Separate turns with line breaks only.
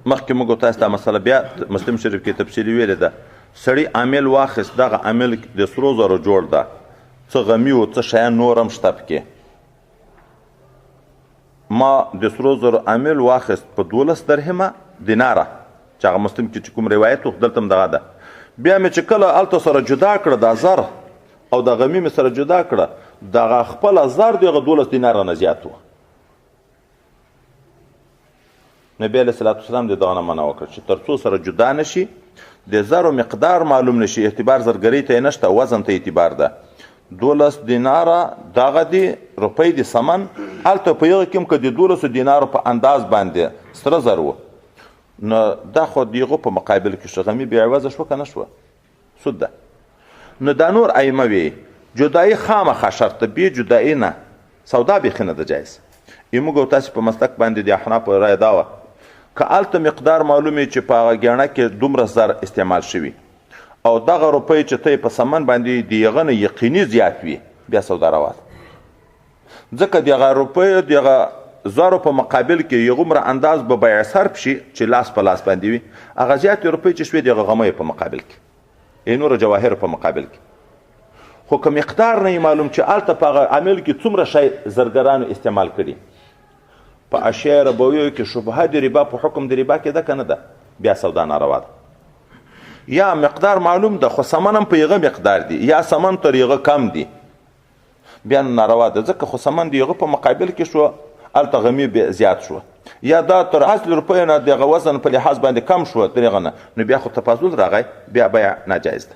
مخکې موږ تاسو ته مسله بیا مسلم شریف کې تفصیلي ویلې ده. سړي عامل واخیست، دغه عامل د سرو زرو جوړ ده، څه غمي و څه شیان نور هم شته پکې. ما د سرو زرو عامل واخیست په 12 درهمه دیناره، چې هغه مسلم کې چې کوم روایت و دلته هم دغه ده. بیا مې چې کله هلته سره جدا کړه دا زر او د غمي مې سره جدا کړه، دغه خپله زر دغه 12 دیناره نه زیات و. نبی علیه صلات وسلام د دغه نه منع وکړه چې تر څو سره جدا نشي د زرو مقدار معلوم نشي، اعتبار زرګرۍ ته یې نشته، وزن ته اعتبار ده. 12 دیناره دغه دی روپۍ د سمن، هلته په یغه کې هم که د 12 دینارو په انداز باندې سره زر و، نو دا خو د هغو په مقابل کې شغمي بې عوضه شوه که نه شوه، سود ده. نو دا نور ائمه وی جدایي خامخا شرط ده، بې جدایي نه سودا بیخي نه ده جایز. موږ او تاسې په مسلک باندې د احنافو رایه دا وه که هلته مقدار معلومې چې په هغه ګیڼه کې دومره زر استعمال شوي او دغه روپۍ چې ته په سمن باندې د هغه نه یقیني زیات وي، بیا سودا روا ده. ځکه د هغه روپۍ د هغه زرو په مقابل کې یو عمره انداز به بیع صرف شي چې لاس په لاس باندې وي، هغه زیاتې روپۍ چې شوې د هغه غمیو په مقابل کې، نورو جواهرو په مقابل کې. خو که مقدار نه معلوم چې هلته په هغه عامل کې څومره شی زرګرانو استعمال کړي، په اشیاء ربویو کې شبهه د ربا په حکم د ربا کې ده که نه ده، بیا سودا ناروا ده. یا مقدار معلوم ده خو سمن هم په هغه مقدار دی، یا سمن تر هغه کم دی، بیا ناروا ده. ځکه خو سمن د هغه په مقابل کې شو، هلته غمی زیات شو، یا دا تر اصل روپیو نه د هغه وزن په لحاظ باندې کم شو تر هغه نه، نو بیا خو تفاضل راغی، بیا بیع ناجایز ده.